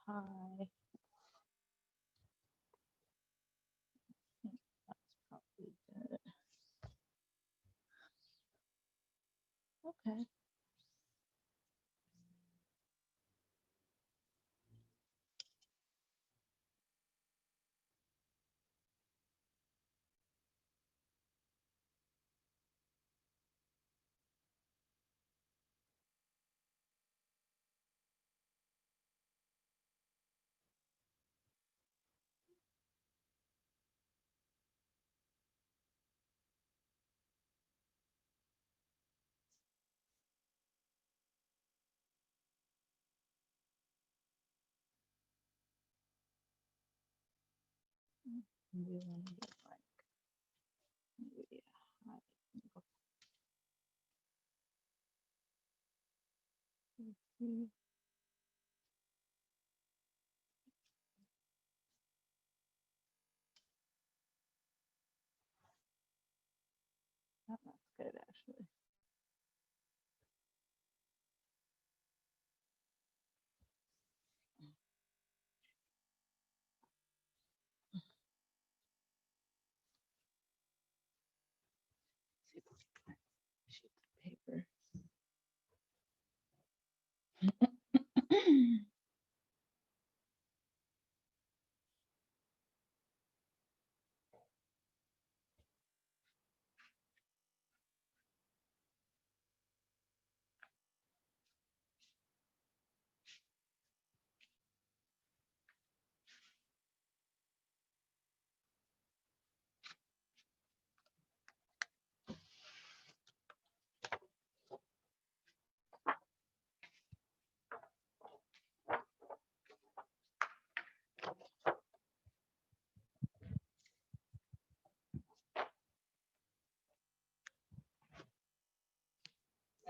Hi. That's probably good. Okay. We want to get like maybe a high. Mhm. That's good actually. Sheets of paper.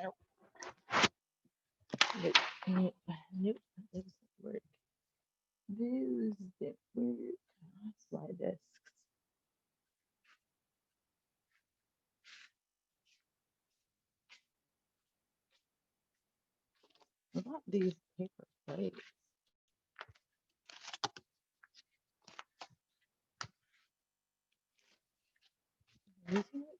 Nope. Nope. Nope. Nope. That doesn't work. Those that work. Slide discs. What about these paper plates? Using it?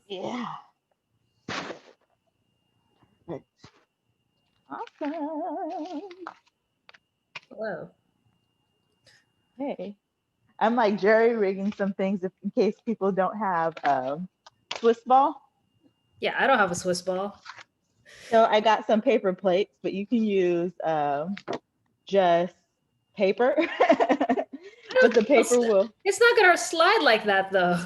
Yeah. Perfect. Awesome. Hello. Hey. I'm like jerry rigging some things if, in case people don't have Swiss ball. Yeah, I don't have a Swiss ball. So I got some paper plates, but you can use just paper. I But don't think it's not gonna slide like that though.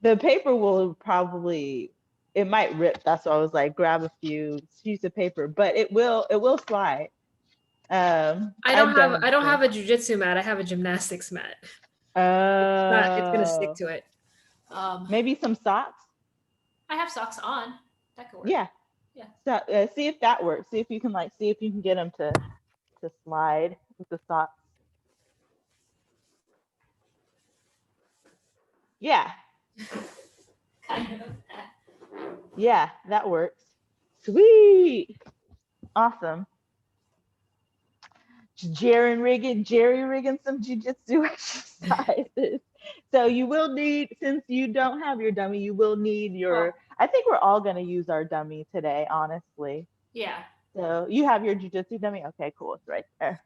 the paper will probably, it might rip. That's why I was like, grab a few sheets of paper, but it will slide. I've done it I don't before. have a jujitsu mat. I have a gymnastics mat. It's gonna stick Oh, to it. Um, maybe some socks. I have socks on. That could work. Yeah. Yeah. So see if that works. See if you can get them to slide with the socks. Yeah, yeah, that works. Sweet, awesome. Jerry rigging some jujitsu exercises. So you will need, since you don't have your dummy, you will need Oh, your. I think we're all gonna use our dummy today, honestly. yeah. So you have your jujitsu dummy. Okay, cool. It's right there.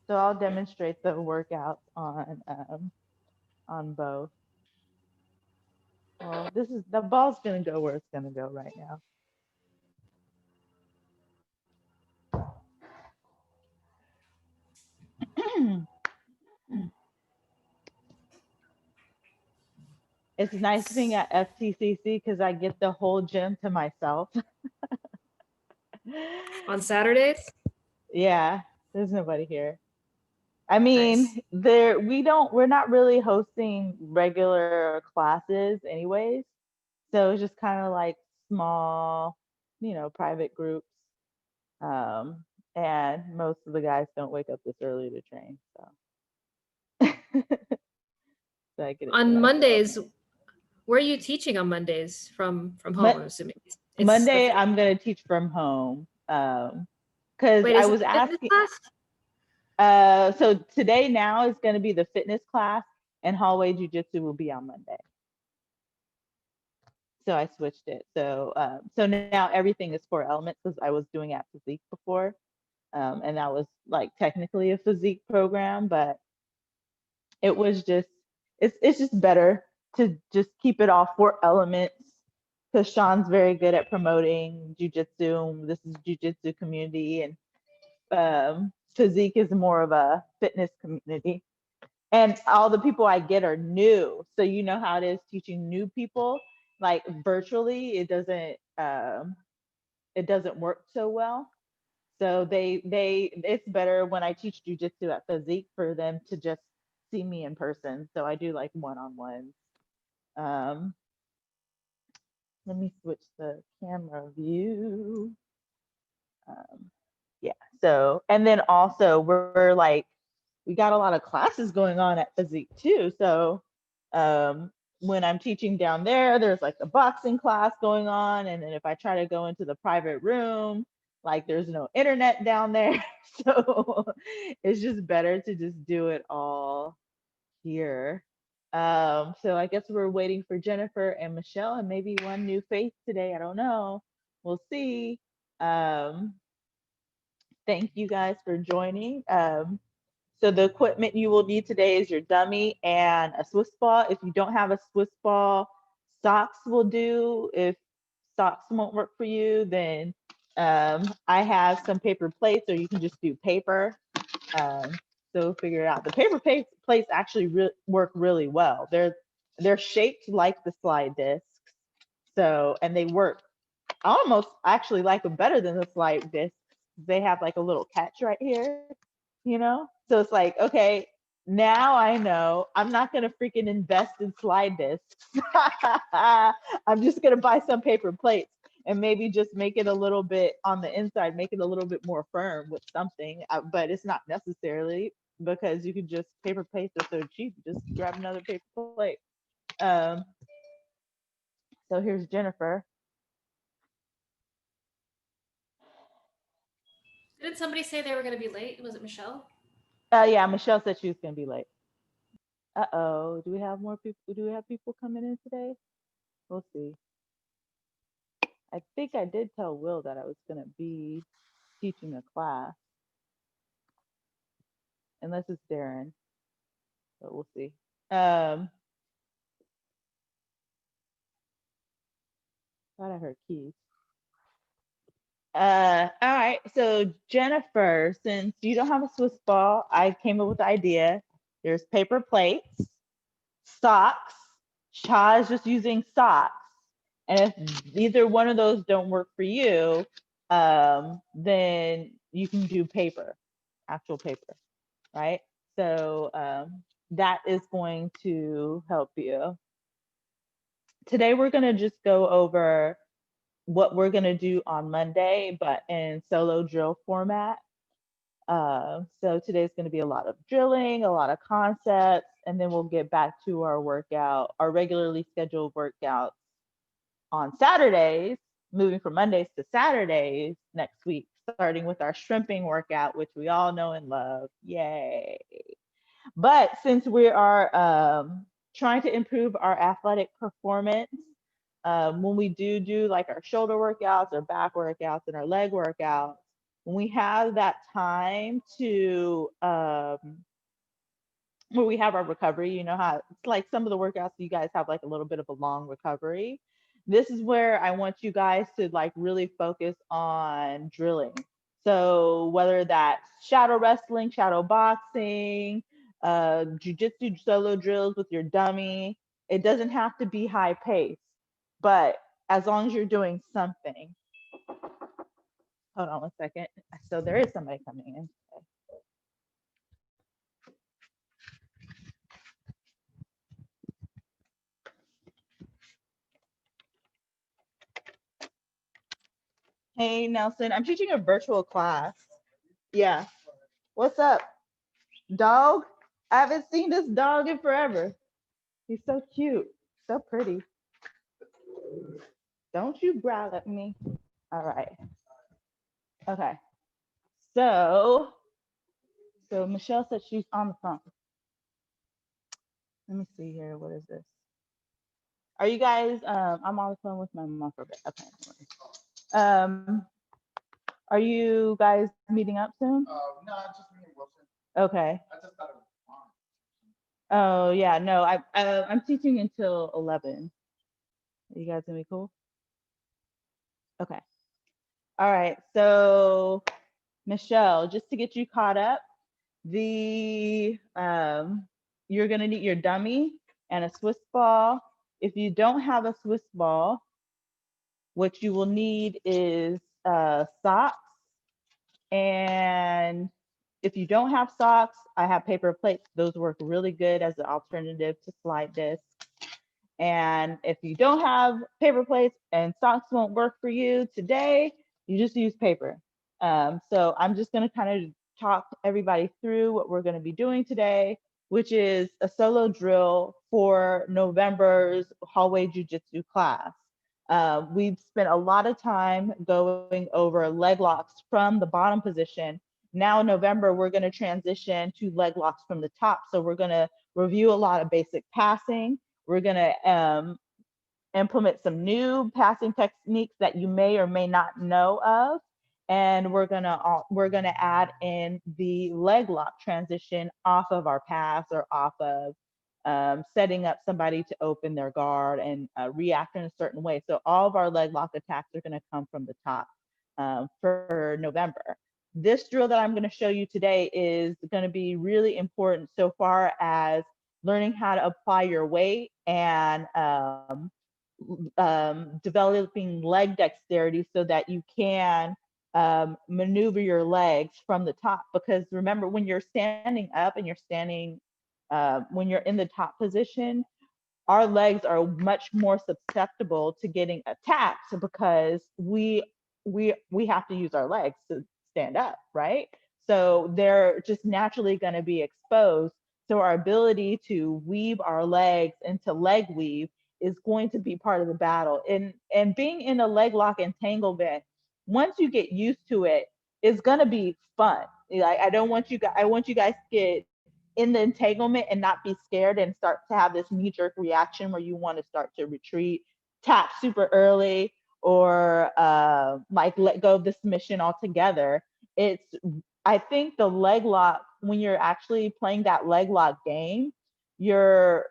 So I'll demonstrate the workouts on both. Well, this is the ball's gonna go where it's gonna go right now. It's nice being at FTCC because I get the whole gym to myself. On Saturdays? Yeah, there's nobody here. I Nice. mean, we're not really hosting regular classes anyways. So it's just kind of like small, private groups. Um, and most of the guys don't wake up this early to train, so so I get it to On myself. Mondays, where are you teaching on Mondays from home? Mon- I'm assuming it's Monday, I'm gonna teach from home. Because wait, I is it was fitness asking. class? So today now is going to be the fitness class, and hallway jujitsu will be on Monday. So I switched it. So now everything is 4 elements because I was doing at physique before, and that was like technically a physique program, but it was just it's just better to just keep it all 4 elements because Sean's very good at promoting jujitsu. This is jujitsu community, and physique is more of a fitness community. And all the people I get are new. So you know how it is teaching new people, like virtually, it doesn't work so well. So it's better when I teach jujitsu at physique for them to just see me in person. So I do like one-on-ones. Um, Let me switch the camera view. Um, yeah. So, and then also we're like, we got a lot of classes going on at physique too. So, um, when I'm teaching down there, there's like a boxing class going on. And then if I try to go into the private room, like there's no internet down there. So it's just better to just do it all here. So I guess we're waiting for Jennifer and Michelle and maybe one new face today. I don't know. We'll see. Um, Thank you guys for joining. So the equipment you will need today is your dummy and a Swiss ball. If you don't have a Swiss ball, socks will do. If socks won't work for you, then I have some paper plates, or you can just do paper. Um, so figure it out. The paper plates actually work really well. They're shaped like the slide discs. So, and they work. I almost actually like them better than the slide discs. They have like a little catch right here. So it's like, okay, now I know I'm not gonna freaking invest in slide discs. I'm just gonna buy some paper plates and maybe just make it a little bit on the inside, make it a little bit more firm with something. But it's not necessarily, because you can just, paper plates are so cheap. Just grab another paper plate. Um, so here's Jennifer. Didn't somebody say they were going to be late? Was it Michelle? Yeah, Michelle said she was gonna be late. Uh-oh, do we have more people? Do we have people coming in today? We'll see. I think I did tell Will that I was gonna be teaching a class, unless it's Darren, but we'll see. Thought I heard Keith. All right, so Jennifer, since you don't have a Swiss ball, I came up with the idea. There's paper plates, socks. Cha is just using socks. And if either one of those don't work for you, then you can do paper, actual paper, right? So that is going to help you. Today, we're going to just go over what we're going to do on Monday, but in solo drill format. So today's going to be a lot of drilling, a lot of concepts, and then we'll get back to our workout, our regularly scheduled workouts on Saturdays, moving from Mondays to Saturdays next week, starting with our shrimping workout, which we all know and love. Yay. But since we are trying to improve our athletic performance, when we do like our shoulder workouts, our back workouts, and our leg workouts, when we have that time to where we have our recovery, you know how it's like some of the workouts you guys have like a little bit of a long recovery. This is where I want you guys to like really focus on drilling. So whether that's shadow wrestling, shadow boxing, jujitsu solo drills with your dummy, it doesn't have to be high pace, but as long as you're doing something. Hold on one second. So there is somebody coming in. Nelson. I'm teaching a virtual class. Yeah. What's up, dog? I haven't seen this dog in forever. He's so cute, so pretty. Don't you growl at me. All right. Okay. So, so Michelle said she's on the phone. Let me see here. What is this? Are you guys? I'm on the phone with my mom for a bit. Okay. Are you guys meeting up soon? No, just me and Wilson. Okay. I just thought it was fun. Oh yeah, no, I'm teaching until 11. You guys gonna be cool? Okay. All right. So Michelle, just to get you caught up, the you're gonna need your dummy and a Swiss ball. If you don't have a Swiss ball, what you will need is socks. And if you don't have socks, I have paper plates. Those work really good as an alternative to slide discs. And if you don't have paper plates and socks won't work for you today, you just use paper. So I'm just going to kind of talk everybody through what we're going to be doing today, which is a solo drill for November's hallway jujitsu class. We've spent a lot of time going over leg locks from the bottom position. Now in November, we're going to transition to leg locks from the top. So we're going to review a lot of basic passing. We're going to implement some new passing techniques that you may or may not know of. And we're gonna add in the leg lock transition off of our pass or off of setting up somebody to open their guard and react in a certain way. So all of our leg lock attacks are gonna come from the top for November. This drill that I'm going to show you today is going to be really important so far as learning how to apply your weight and developing leg dexterity so that you can maneuver your legs from the top. Because remember, when you're standing up and you're standing, when you're in the top position, our legs are much more susceptible to getting attacked because we have to use our legs to stand up, right? So they're just naturally going to be exposed. So our ability to weave our legs into leg weave is going to be part of the battle. And being in a leg lock entanglement, once you get used to it, it's going to be fun. Like I want you guys to get in the entanglement and not be scared and start to have this knee-jerk reaction where you want to start to retreat, tap super early, or like let go of the submission altogether. It's I think the leg lock, when you're actually playing that leg lock game, you're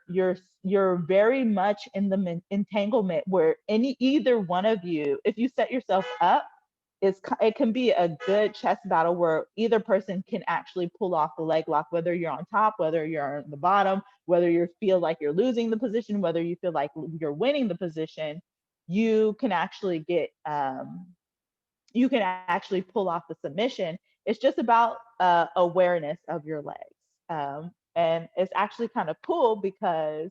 very much in the entanglement where either one of you, if you set yourself up, it can be a good chess battle where either person can actually pull off the leg lock, whether you're on top, whether you're on the bottom, whether you feel like you're losing the position, whether you feel like you're winning the position. You can actually pull off the submission. It's just about awareness of your legs. And it's actually kind of cool because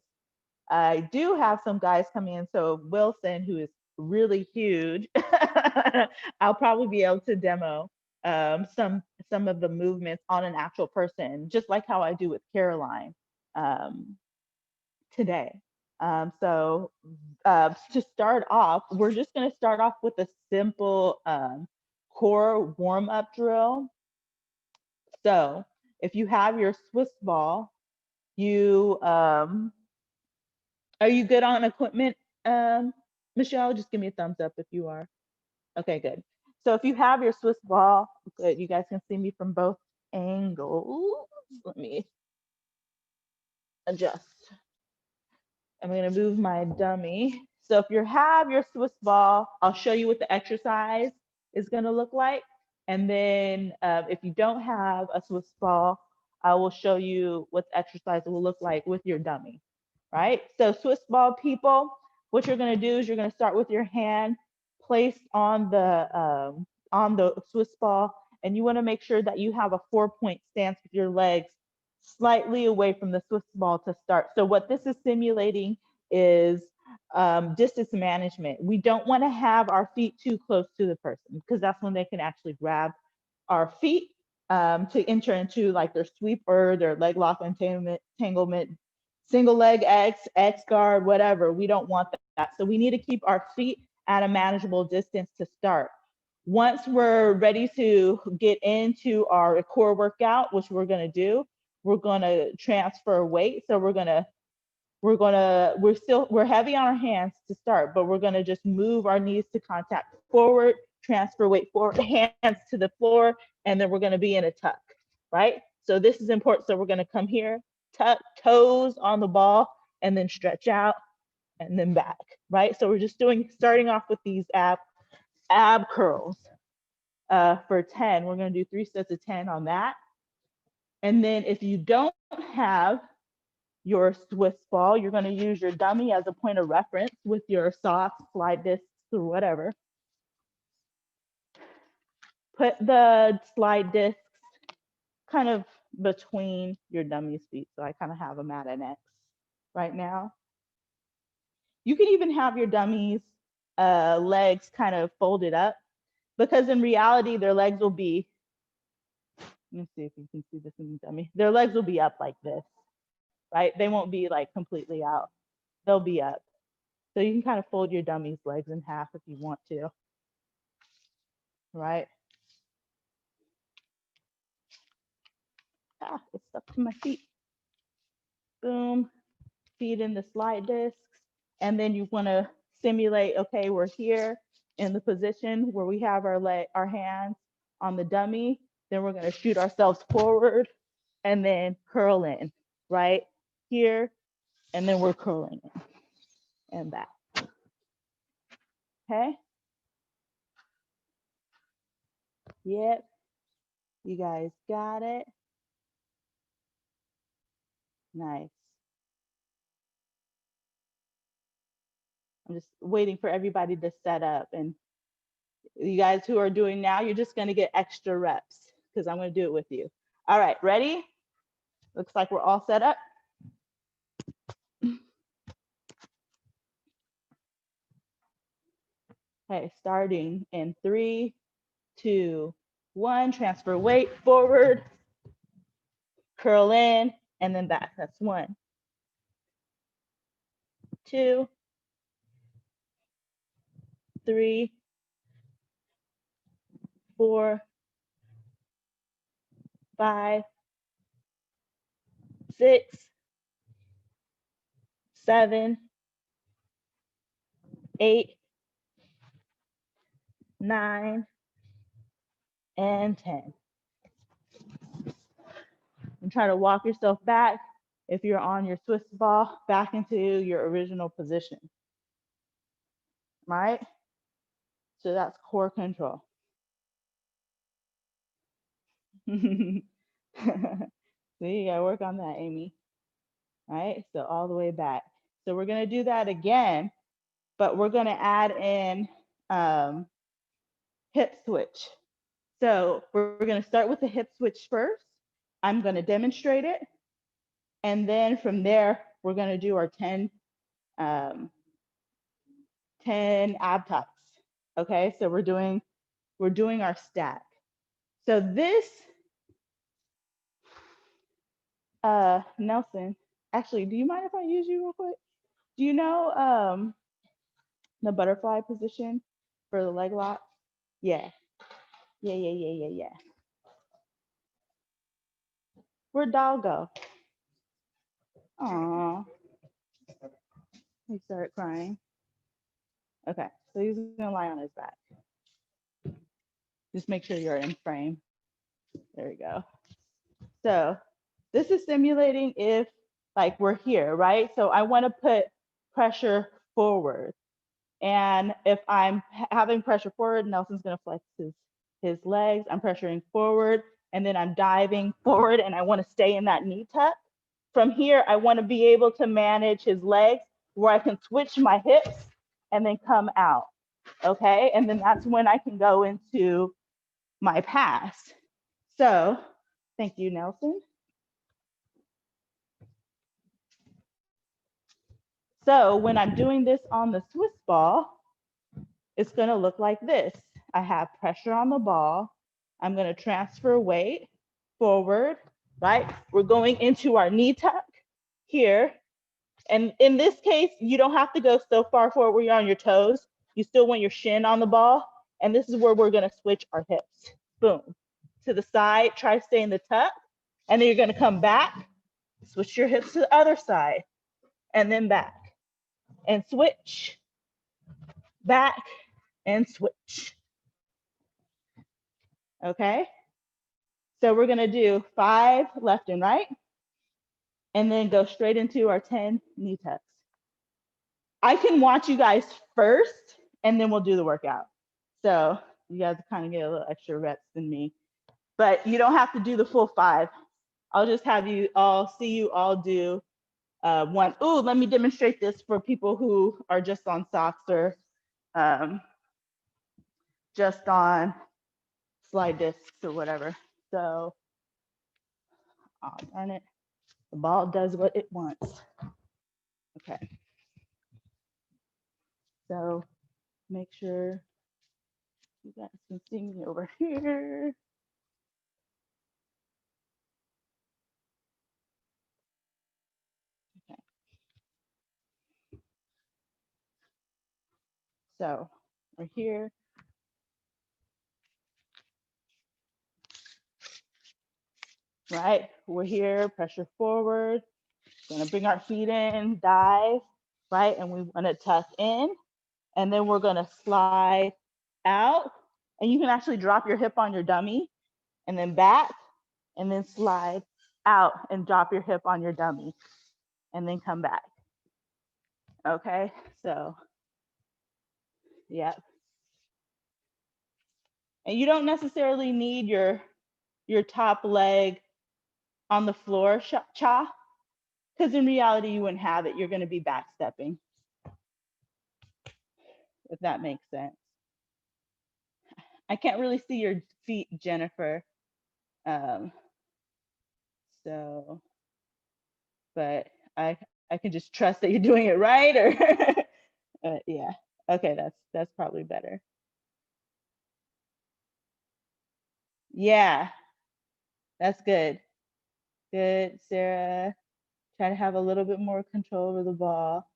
I do have some guys coming in. So Wilson, who is really huge, I'll probably be able to demo some of the movements on an actual person, just like how I do with Caroline today. So to start off, we're just going to start off with a simple core warm-up drill. So if you have your Swiss ball, are you good on equipment, Michelle? Just give me a thumbs up if you are. Okay, good. So if you have your Swiss ball, good. You guys can see me from both angles. Let me adjust. I'm going to move my dummy. So if you have your Swiss ball, I'll show you what the exercise is going to look like. And then if you don't have a Swiss ball, I will show you what the exercise will look like with your dummy, right? So Swiss ball people, what you're going to do is you're going to start with your hand placed on the Swiss ball, and you want to make sure that you have a 4-point stance with your legs slightly away from the Swiss ball to start. So what this is simulating is distance management. We don't want to have our feet too close to the person because that's when they can actually grab our feet to enter into like their sweep or their leg lock entanglement, single leg X guard, whatever. We don't want that. So we need to keep our feet at a manageable distance to start. Once we're ready to get into our core workout, which we're going to do, we're going to transfer weight. So we're heavy on our hands to start, but we're going to just move our knees to contact forward, transfer weight forward, hands to the floor, and then we're going to be in a tuck, right? So this is important. So we're going to come here, tuck, toes on the ball, and then stretch out and then back, right? So we're just starting off with these ab curls for 10. We're going to do 3 sets of 10 on that. And then if you don't have your Swiss ball, you're going to use your dummy as a point of reference with your socks, slide discs, or whatever. Put the slide discs kind of between your dummy's feet. So I kind of have them at an X right now. You can even have your dummy's legs kind of folded up because in reality, their legs will be, let me see if you can see this in the dummy. Their legs will be up like this, right? They won't be like completely out. They'll be up. So you can kind of fold your dummy's legs in half if you want to, right? Ah, it's stuck to my feet. Boom, feet in the slide discs. And then you want to simulate, okay, we're here in the position where we have our hands on the dummy. Then we're going to shoot ourselves forward and then curl in, right? Here, and then we're curling in and back. Okay? Yep. You guys got it? Nice. I'm just waiting for everybody to set up. And you guys who are doing now, you're just going to get extra reps because I'm going to do it with you. All right, ready? Looks like we're all set up. Okay, starting in 3, 2, 1. Transfer weight forward, curl in, and then back. That's 1, 2, 3, 4, 5, 6, 7, 8, 9, and 10. And try to walk yourself back if you're on your Swiss ball back into your original position. Right? So that's core control. So you gotta work on that, Amy. Right? So all the way back. So we're gonna do that again, but we're gonna add in hip switch. So we're gonna start with the hip switch first. I'm gonna demonstrate it. And then from there, we're gonna do our 10 ab tucks. Okay, so we're doing our stack. So this, Nelson, actually, do you mind if I use you real quick? Do you know the butterfly position for the leg lock? Yeah. Where'd dog go? Aw. He started crying. Okay, so he's gonna lie on his back. Just make sure you're in frame. There we go. So this is simulating if like we're here, right? So I want to put pressure forward. And if I'm having pressure forward, Nelson's going to flex his legs. I'm pressuring forward and then I'm diving forward and I want to stay in that knee tuck. From here, I want to be able to manage his legs where I can switch my hips and then come out. Okay. And then that's when I can go into my pass. So thank you, Nelson. So when I'm doing this on the Swiss ball, it's gonna look like this. I have pressure on the ball. I'm gonna transfer weight forward, right? We're going into our knee tuck here. And in this case, you don't have to go so far forward where you're on your toes. You still want your shin on the ball. And this is where we're gonna switch our hips. Boom. To the side, try to stay in the tuck. And then you're gonna come back, switch your hips to the other side, and then back. And switch, back, and switch. Okay? So we're gonna do 5 left and right, and then go straight into our 10 knee tucks. I can watch you guys first, and then we'll do the workout. So you guys kind of get a little extra reps than me, but you don't have to do the full 5. I'll just have you all see you all do one. Ooh, let me demonstrate this for people who are just on socks or just on slide discs or whatever. So, oh, darn it. The ball does what it wants. Okay. So make sure you guys can see me over here. Okay. So we're here. Right, we're here, pressure forward. Gonna bring our feet in, dive, right? And we wanna tuck in, and then we're gonna slide out. And you can actually drop your hip on your dummy, and then back, and then slide out and drop your hip on your dummy, and then come back. Okay, so, yeah. And you don't necessarily need your top leg on the floor, cha, because in reality, you wouldn't have it. You're gonna be back stepping, if that makes sense. I can't really see your feet, Jennifer. So, but I can just trust that you're doing it right, or yeah. Okay, that's probably better. Yeah, that's good. Good, Sarah. Try to have a little bit more control over the ball.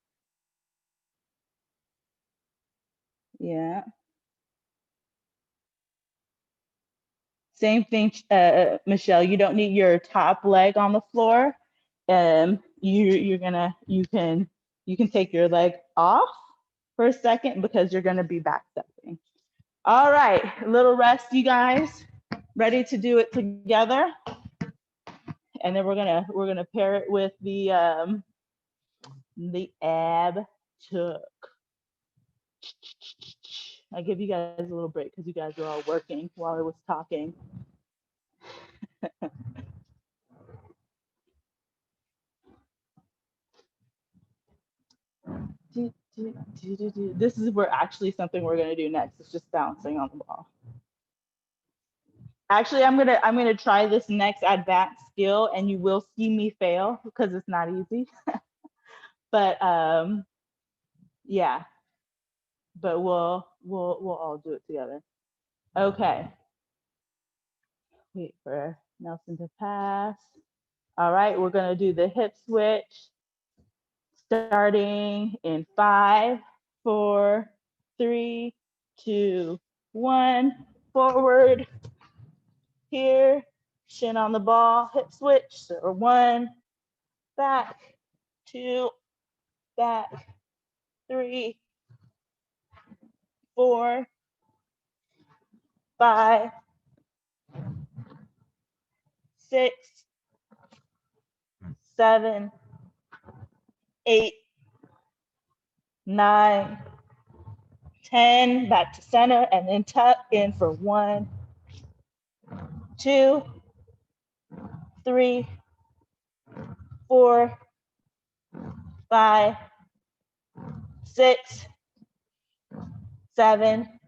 Yeah. Same thing, Michelle. You don't need your top leg on the floor. You can take your leg off for a second because you're gonna be back stepping. All right, a little rest, you guys. Ready to do it together? And then we're gonna pair it with the ab tuck. I give you guys a little break because you guys were all working while I was talking. This is actually something we're gonna do next. It's just bouncing on the ball. Actually, I'm gonna try this next advanced skill, and you will see me fail because it's not easy. But yeah. But we'll all do it together. Okay. Wait for Nelson to pass. All right, we're gonna do the hip switch. Starting in 5, 4, 3, 2, 1. Forward. Here. Shin on the ball. Hip switch. So 1. Back. 2. Back. 3. 4. 5. 6. 7. 8. 9. 10. Back to center and then tuck in for 1, 2, 3, 4, 5, 6, 7,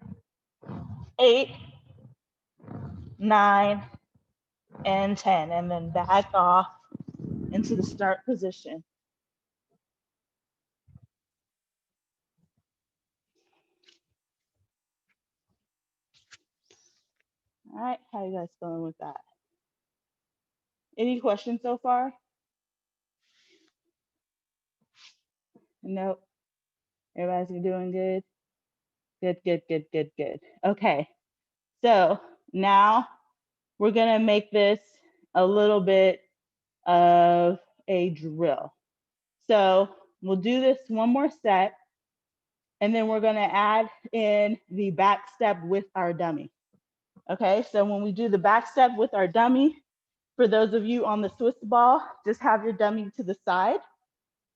8, 9, and 10. And then back off into the start position. All right, how you guys feeling with that? Any questions so far? Nope. Everybody's doing good? Good, good, good, good, good. Okay, so now we're gonna make this a little bit of a drill. So we'll do this one more set, and then we're gonna add in the back step with our dummy. Okay, so when we do the back step with our dummy, for those of you on the Swiss ball, just have your dummy to the side.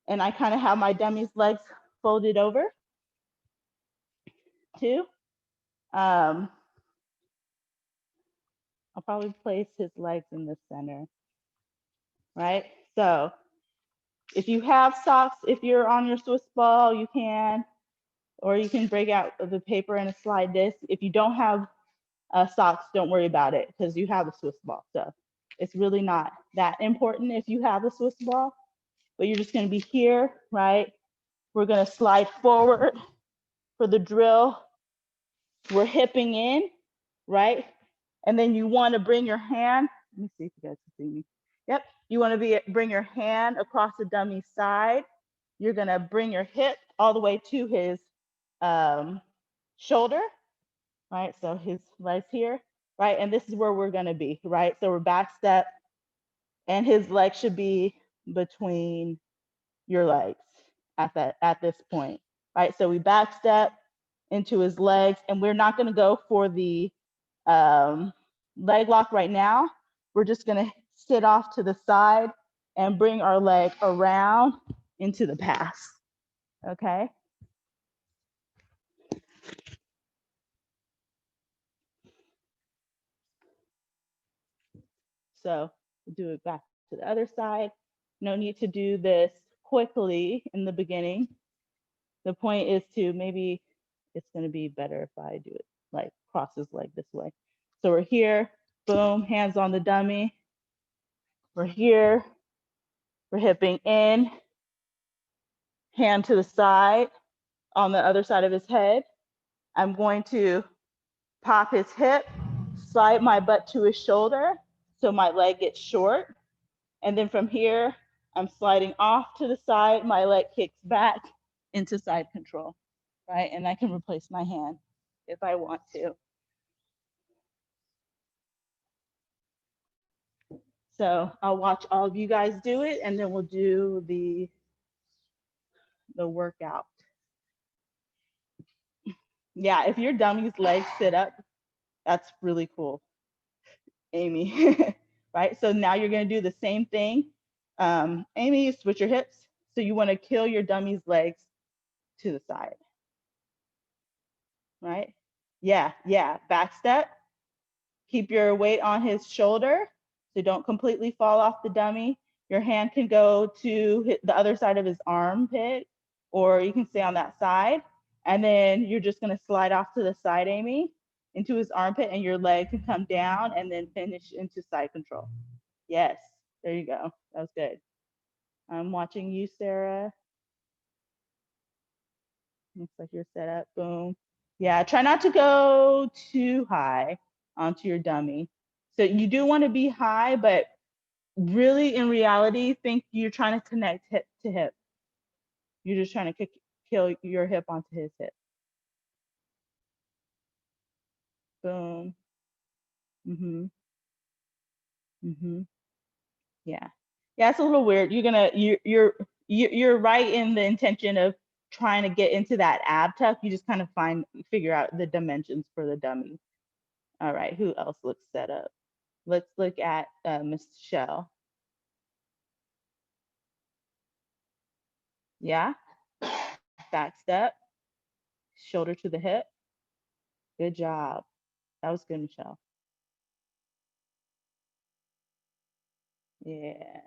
And I kind of have my dummy's legs folded over too. I'll probably place his legs in the center, right? So if you have socks, if you're on your Swiss ball, you can, or you can break out the paper and a slide disc. If you don't have socks, don't worry about it because you have a Swiss ball. So it's really not that important if you have a Swiss ball, but you're just gonna be here, right? We're gonna slide forward for the drill. We're hipping in, right? And then you wanna bring your hand, let me see if you guys can see me. Yep, you wanna bring your hand across the dummy's side. You're gonna bring your hip all the way to his shoulder, right? So his legs here, right? And this is where we're gonna be, right? So we're back step, and his leg should be between your legs at this point, right? So we back step into his legs, and we're not gonna go for the leg lock right now. We're just gonna sit off to the side and bring our leg around into the pass, okay? So we'll do it back to the other side. No need to do this quickly in the beginning. The point is to maybe it's gonna be better if I do it like cross his leg this way. So we're here, boom, hands on the dummy. We're here, we're hipping in, hand to the side on the other side of his head. I'm going to pop his hip, slide my butt to his shoulder so my leg gets short. And then from here, I'm sliding off to the side, my leg kicks back into side control, right? And I can replace my hand if I want to. So I'll watch all of you guys do it, and then we'll do the workout. Yeah, if your dummy's legs sit up, that's really cool, Amy. Right? So now you're gonna do the same thing. Amy, you switch your hips. So you wanna kill your dummy's legs to the side, right? Yeah, back step. Keep your weight on his shoulder, so don't completely fall off the dummy. Your hand can go to the other side of his armpit, or you can stay on that side. And then you're just gonna slide off to the side, Amy, into his armpit, and your leg can come down and then finish into side control. Yes, there you go. That was good. I'm watching you, Sarah. Looks like you're set up, boom. Yeah, try not to go too high onto your dummy. So you do want to be high, but really in reality, think you're trying to connect hip to hip. You're just trying to kill your hip onto his hip. Boom. Yeah. Yeah, it's a little weird. You're right in the intention of trying to get into that ab tuck. You just kind of figure out the dimensions for the dummy. All right, who else looks set up? Let's look at Miss Shell. Yeah, back step, shoulder to the hip. Good job. That was good, Michelle. Yeah.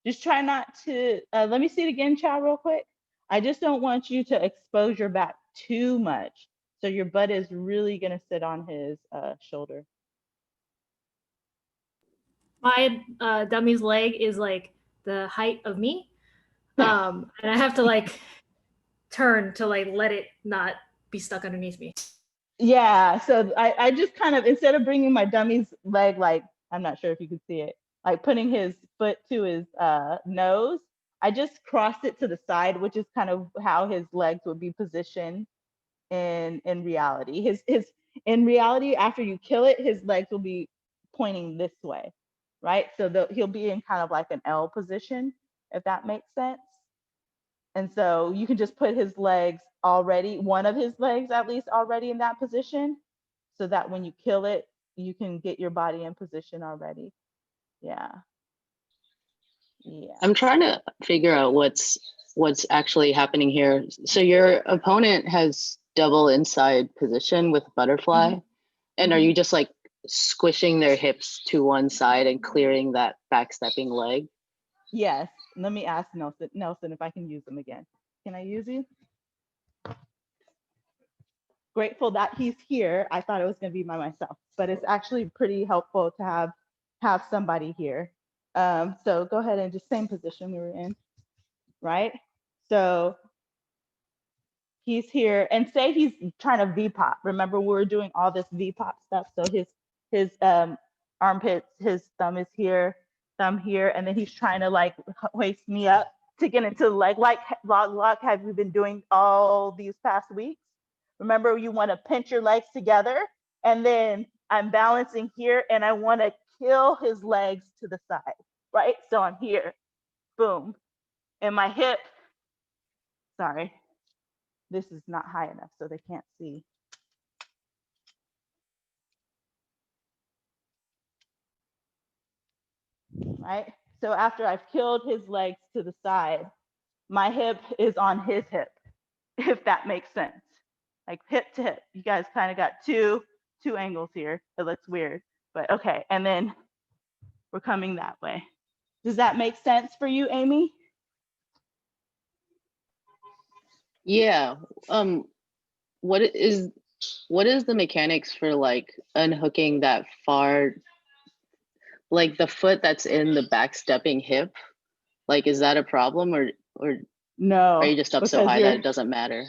Just try not to, let me see it again, Chow, real quick. I just don't want you to expose your back too much. So your butt is really gonna sit on his shoulder. My dummy's leg is like the height of me. And I have to like turn to like let it not be stuck underneath me. Yeah, so I just kind of, instead of bringing my dummy's leg, like, I'm not sure if you can see it, like putting his foot to his nose, I just crossed it to the side, which is kind of how his legs would be positioned in reality. His in reality, after you kill it, his legs will be pointing this way, right? So he'll be in kind of like an L position, if that makes sense. And so you can just put his legs already, one of his legs at least already in that position, so that when you kill it, you can get your body in position already. Yeah. Yeah. I'm trying to figure out what's actually happening here. So your opponent has double inside position with butterfly, and are Mhm. you just like squishing their hips to one side and clearing that backstepping leg? Yes. Let me ask Nelson. Nelson, if I can use him again. Can I use you? Grateful that he's here. I thought it was going to be by myself, but it's actually pretty helpful to have somebody here. So go ahead and just same position we were in, right? So he's here, and say he's trying to V-pop. Remember, we were doing all this V-pop stuff. So his armpits, his thumb is here, thumb here, and then he's trying to like hoist me up to get into the leg lock. Have you been doing all these past weeks? Remember, you want to pinch your legs together, and then I'm balancing here, and I want to kill his legs to the side, right? So I'm here, boom, and my hip. Sorry, this is not high enough, so they can't see. Right? So after I've killed his legs to the side, my hip is on his hip, if that makes sense. Like hip to hip. You guys kind of got two angles here. It looks weird, but okay. And then we're coming that way. Does that make sense for you, Amy? Yeah. What is the mechanics for like unhooking that far, like the foot that's in the backstepping hip? Like, is that a problem, or are No, you just up so because high that you're, it doesn't matter?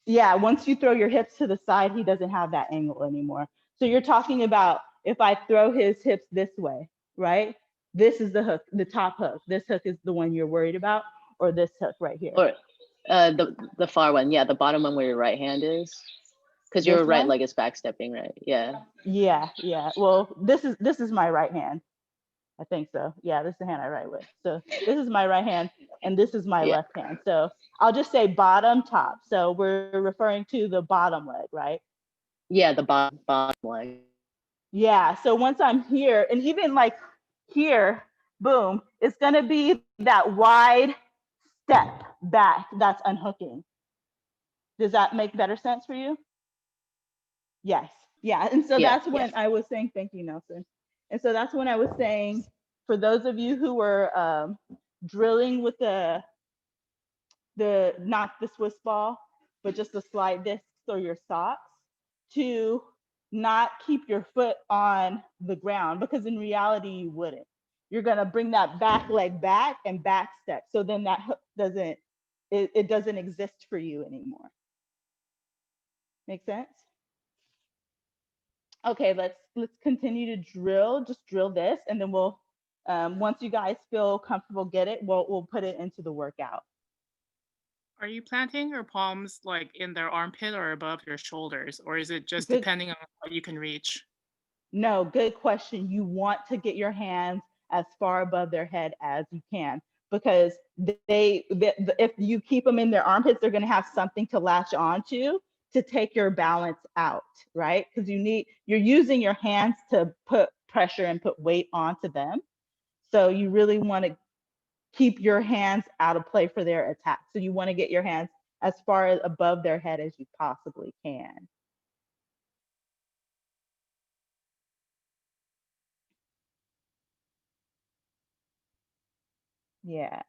yeah, once you throw your hips to the side, he doesn't have that angle anymore. So you're talking about if I throw his hips this way, right? This is the hook, the top hook. This hook is the one you're worried about, or this hook right here. Or the far one, yeah, the bottom one where your right hand is, because your This right one? leg is backstepping, right? Yeah. Yeah. Well, this is my right hand. I think so. Yeah, this is the hand I write with. So this is my right hand, and this is my Yeah. left hand. So I'll just say bottom, top. So we're referring to the bottom leg, right? Yeah, the bottom leg. Yeah. So once I'm here, and even like here, boom, it's gonna be that wide step back that's unhooking. Does that make better sense for you? Yes. Yeah. And so Yeah. that's when I was saying, thank you, Nelson. And so that's when I was saying, for those of you who were drilling with the not the Swiss ball, but just the slide discs or your socks, to not keep your foot on the ground, because in reality you wouldn't. You're gonna bring that back leg back and back step. So then that hook doesn't, it doesn't exist for you anymore. Make sense? Okay, let's continue to drill. Just drill this, and then we'll once you guys feel comfortable, get it, we'll put it into the workout. Are you planting your palms like in their armpit or above your shoulders, or is it just Good. depending on what you can reach? No, good question. You want to get your hands as far above their head as you can, because if you keep them in their armpits, they're going to have something to latch onto to take your balance out, right? Because you're using your hands to put pressure and put weight onto them. So you really want to keep your hands out of play for their attack. So you want to get your hands as far above their head as you possibly can. Yeah.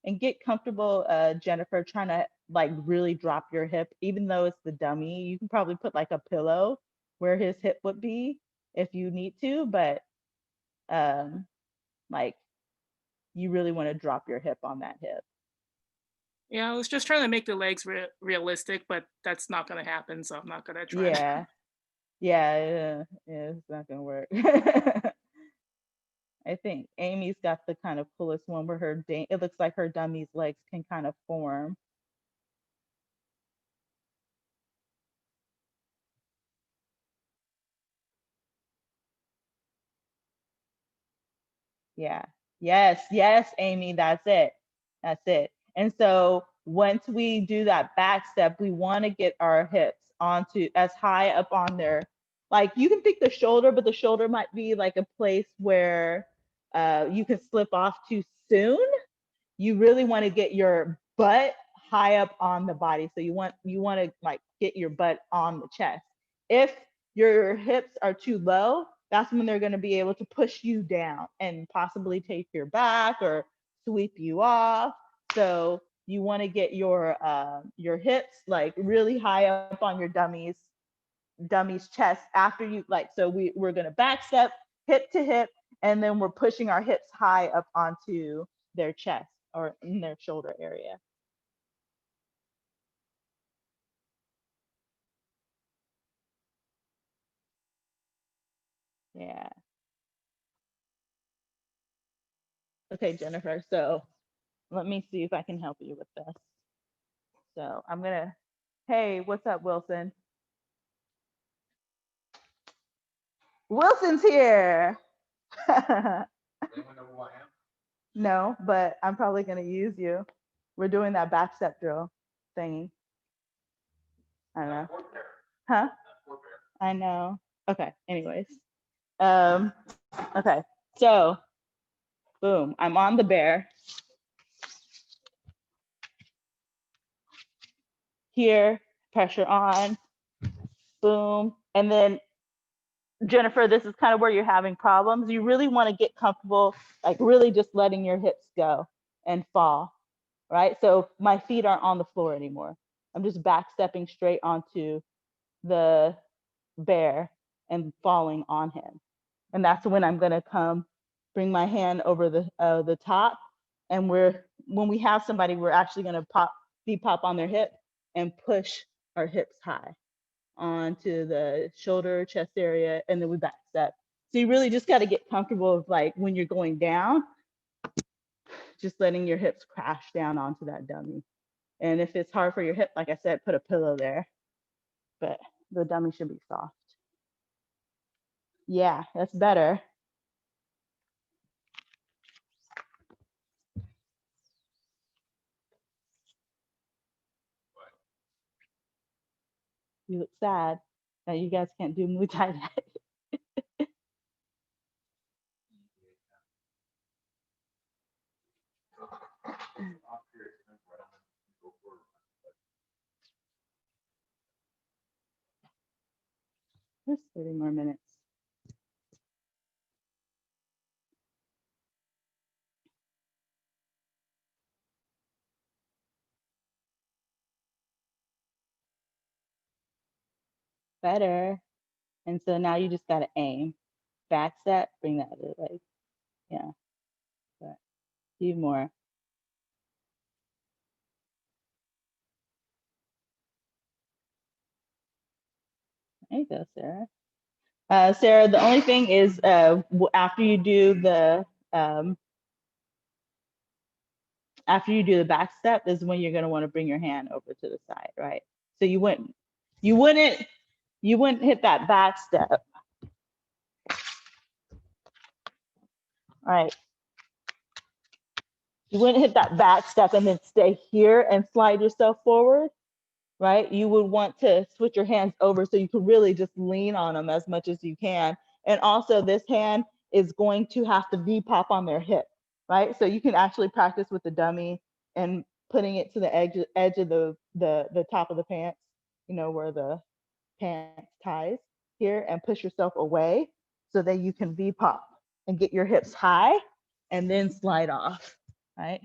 And get comfortable, Jennifer, trying to like really drop your hip, even though it's the dummy. You can probably put like a pillow where his hip would be if you need to, but like you really want to drop your hip on that hip. Yeah, I was just trying to make the legs realistic, but that's not going to happen, so I'm not going to try. Yeah. Yeah, it's not gonna work. I think Amy's got the kind of coolest one where it looks like her dummy's legs can kind of form. Yeah. Yes, Amy, that's it. That's it. And so once we do that back step, we want to get our hips onto as high up on there. Like you can pick the shoulder, but the shoulder might be like a place where you can slip off too soon. You really want to get your butt high up on the body. So you want to like get your butt on the chest. If your hips are too low, that's when they're going to be able to push you down and possibly take your back or sweep you off. So you want to get your hips like really high up on your dummy's chest after you like. So we're going to back step hip to hip, and then we're pushing our hips high up onto their chest or in their shoulder area. Yeah. Okay, Jennifer. So let me see if I can help you with this. So I'm gonna, hey, what's up, Wilson? Wilson's here. Anyone know who I am? No, but I'm probably gonna use you. We're doing that back step drill thingy. I don't know. Huh? I know. Okay, anyways. Um, okay, so boom, I'm on the bear. Here, pressure on, boom. And then Jennifer, this is kind of where you're having problems. You really want to get comfortable, like really just letting your hips go and fall, right? So my feet aren't on the floor anymore. I'm just back stepping straight onto the bear and falling on him. And that's when I'm gonna bring my hand over the top. And when we have somebody, we're actually gonna pop on their hip and push our hips high onto the shoulder, chest area, and then we back step. So you really just got to get comfortable with like when you're going down, just letting your hips crash down onto that dummy. And if it's hard for your hip, like I said, put a pillow there, but the dummy should be soft. Yeah, that's better. You look sad that you guys can't do Muay Thai. There's 30 more minutes. Better. And so now you just got to aim. Back step, bring that other leg. Yeah. But a few more. There you go, Sarah. Sarah, the only thing is after you do the back step is when you're going to want to bring your hand over to the side, right? So you wouldn't hit that back step. Right. You wouldn't hit that back step and then stay here and slide yourself forward, right? You would want to switch your hands over so you can really just lean on them as much as you can. And also this hand is going to have to V-pop on their hip, right? So you can actually practice with the dummy and putting it to the edge of the top of the pants, you know, where the pants ties here, and push yourself away so that you can V-pop and get your hips high and then slide off, right?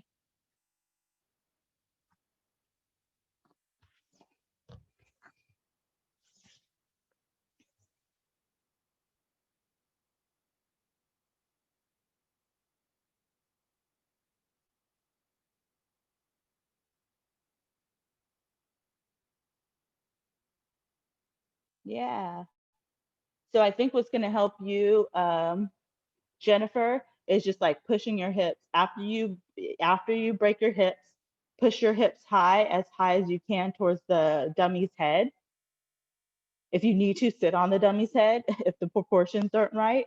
Yeah. So I think what's going to help you, Jennifer, is just like pushing your hips after you break your hips. Push your hips high as you can towards the dummy's head. If you need to sit on the dummy's head, if the proportions aren't right,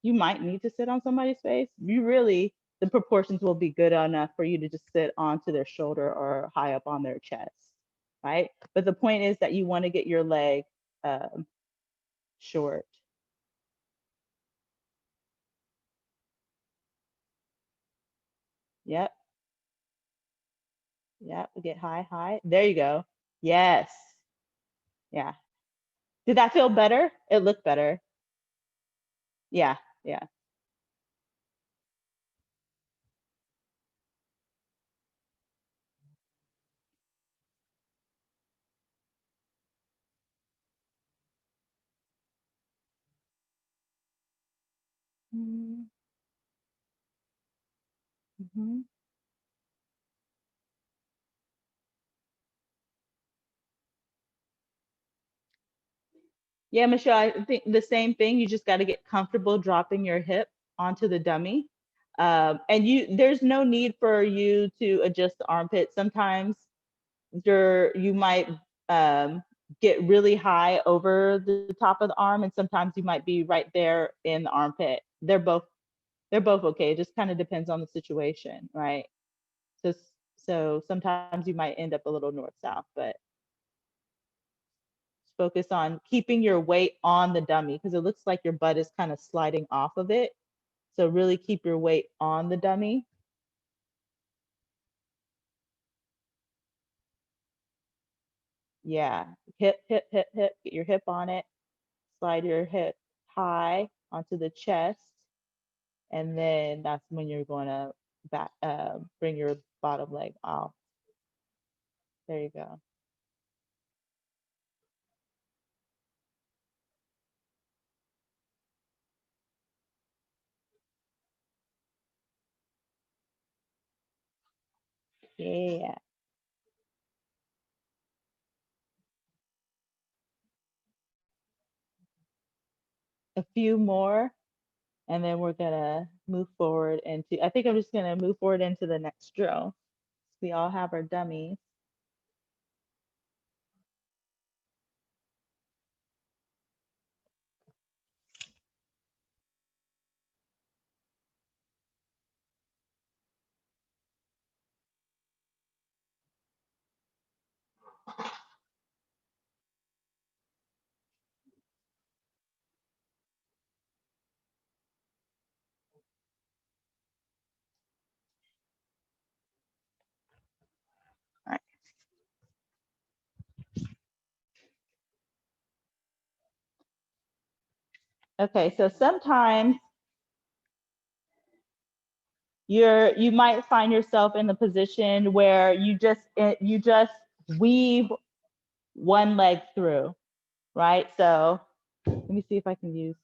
you might need to sit on somebody's face. The proportions will be good enough for you to just sit onto their shoulder or high up on their chest, right? But the point is that you want to get your leg short. Yep. Yep. Get high, high. There you go. Yes. Yeah. Did that feel better? It looked better. Yeah. Yeah. Mm-hmm. Yeah, Michelle, I think the same thing. You just got to get comfortable dropping your hip onto the dummy. And there's no need for you to adjust the armpit. Sometimes you might get really high over the top of the arm, and sometimes you might be right there in the armpit. They're both okay. It just kind of depends on the situation, right? So sometimes you might end up a little north-south, but focus on keeping your weight on the dummy because it looks like your butt is kind of sliding off of it. So really keep your weight on the dummy. Yeah, hip, hip, hip, hip, get your hip on it. Slide your hip high onto the chest. And then that's when you're going to bring your bottom leg off. There you go. Yeah. A few more, and then we're gonna move forward into, I think I'm just gonna move forward into the next drill. We all have our dummies. All right. Okay, so sometimes you might find yourself in the position where you just weave one leg through, right? So let me see if I can use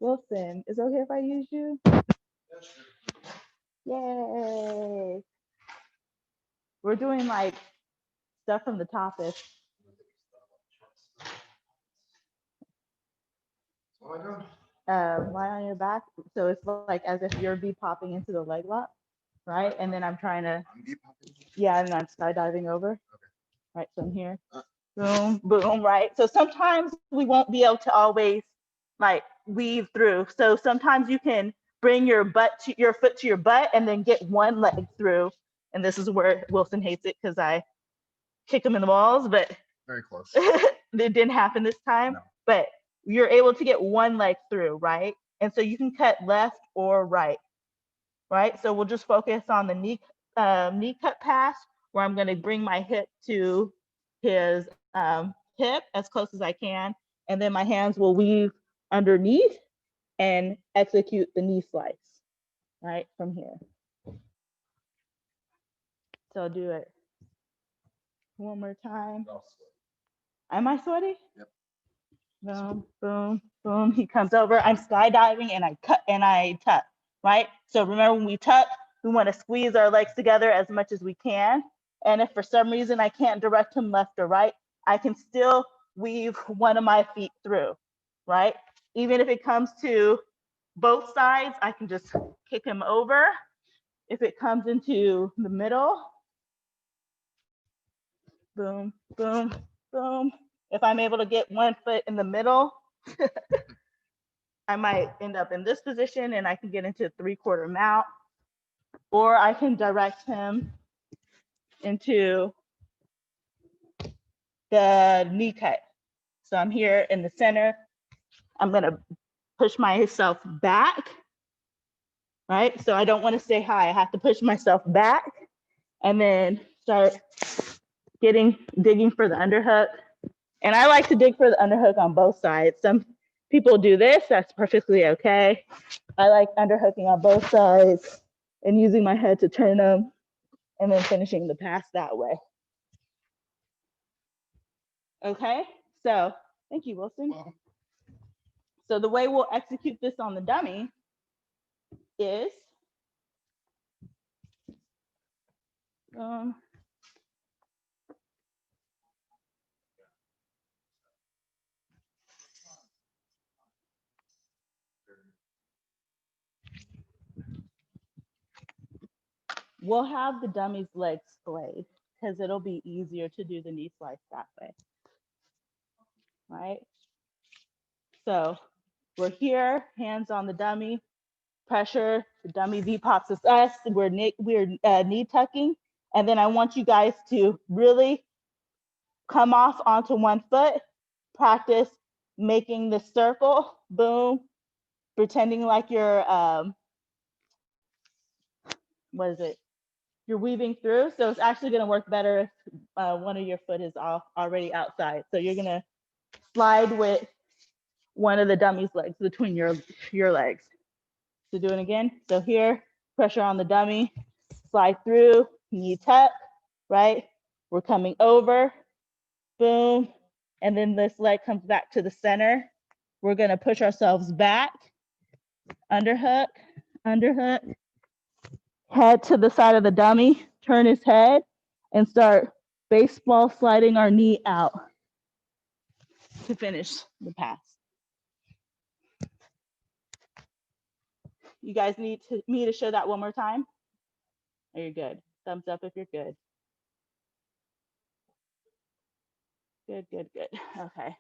Wilson. Is it okay if I use you? Yay! We're doing like stuff from the top if lie on your back. So it's like as if you're popping into the leg lock, right? And then I'm trying to, yeah, and I'm skydiving over. Right, so I'm here. Boom, boom, right? So sometimes we won't be able to always like weave through. So sometimes you can bring your foot to your butt and then get one leg through. And this is where Wilson hates it because I kick him in the balls, but Very close. it didn't happen this time. No. But you're able to get one leg through, right? And so you can cut left or right, right? So we'll just focus on the knee cut pass where I'm going to bring my hip to his hip as close as I can. And then my hands will weave underneath and execute the knee slice, right, from here. So I'll do it one more time. Am I sweaty? Yep. Boom, boom, boom. He comes over. I'm skydiving and I cut and I tuck, right? So remember when we tuck, we want to squeeze our legs together as much as we can. And if for some reason I can't direct him left or right, I can still weave one of my feet through, right? Even if it comes to both sides, I can just kick him over. If it comes into the middle, boom, boom, boom. If I'm able to get one foot in the middle, I might end up in this position and I can get into 3/4 mount, or I can direct him into the knee cut. So I'm here in the center. I'm gonna push myself back, right? So I don't wanna stay high. I have to push myself back and then start digging for the underhook. And I like to dig for the underhook on both sides. Some people do this, that's perfectly okay. I like underhooking on both sides and using my head to turn them and then finishing the pass that way. Okay, so thank you, Wilson. Well, So the way we'll execute this on the dummy is we'll have the dummy's legs splayed because it'll be easier to do the knee slice that way, right? So we're here, hands on the dummy, pressure, the dummy V pops is us, we're knee tucking, and then I want you guys to really come off onto one foot, practice making the circle, boom, pretending like you're, what is it? You're weaving through. So it's actually gonna work better if one of your foot is already outside. So you're gonna slide with one of the dummy's legs between your legs. So do it again. So here, pressure on the dummy, slide through, knee tuck, right? We're coming over, boom. And then this leg comes back to the center. We're gonna push ourselves back, underhook, underhook, head to the side of the dummy, turn his head, and start baseball sliding our knee out to finish the pass. You guys need me to show that one more time? Are you good? Thumbs up if you're good. Good, good, good. Okay.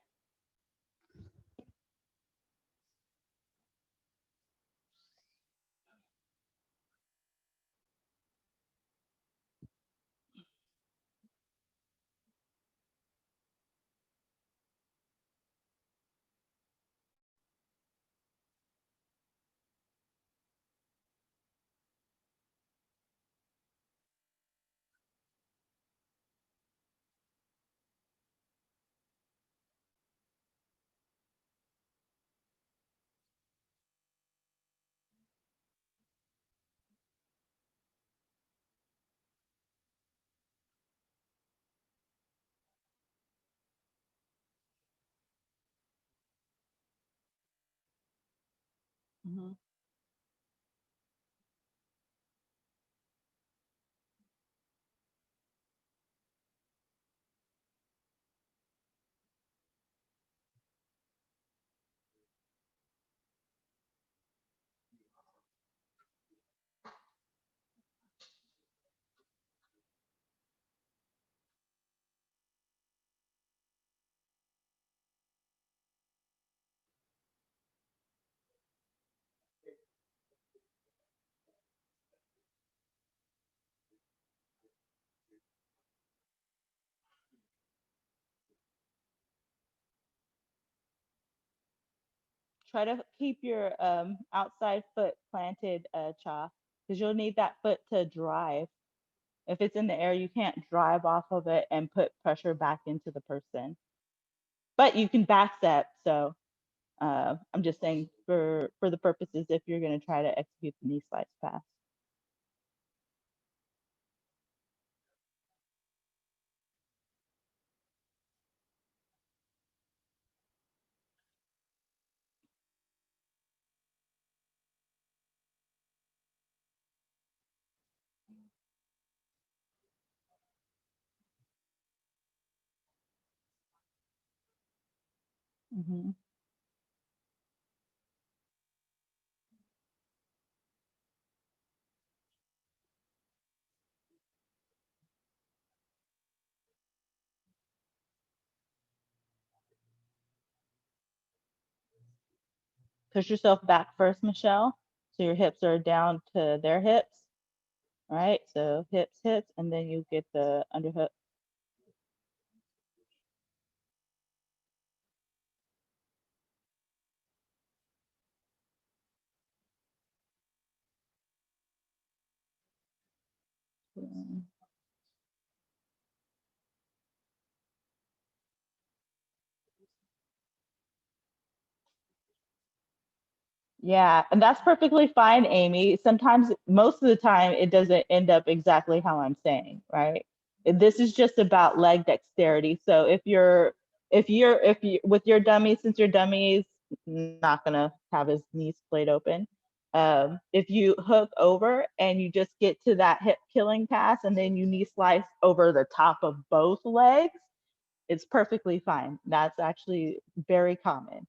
Mhm. Try to keep your outside foot planted, Cha, because you'll need that foot to drive. If it's in the air, you can't drive off of it and put pressure back into the person. But you can back step. So I'm just saying for the purposes if you're going to try to execute the knee slice pass. Mhm. Push yourself back first, Michelle. So your hips are down to their hips. All right. So hips, hips, and then you get the underhook. Mm. Yeah, and that's perfectly fine, Amy. Sometimes, most of the time, it doesn't end up exactly how I'm saying, right? This is just about leg dexterity. So if you with your dummy, since your dummy is not gonna have his knees splayed open, if you hook over and you just get to that hip killing pass, and then you knee slice over the top of both legs, it's perfectly fine. That's actually very common.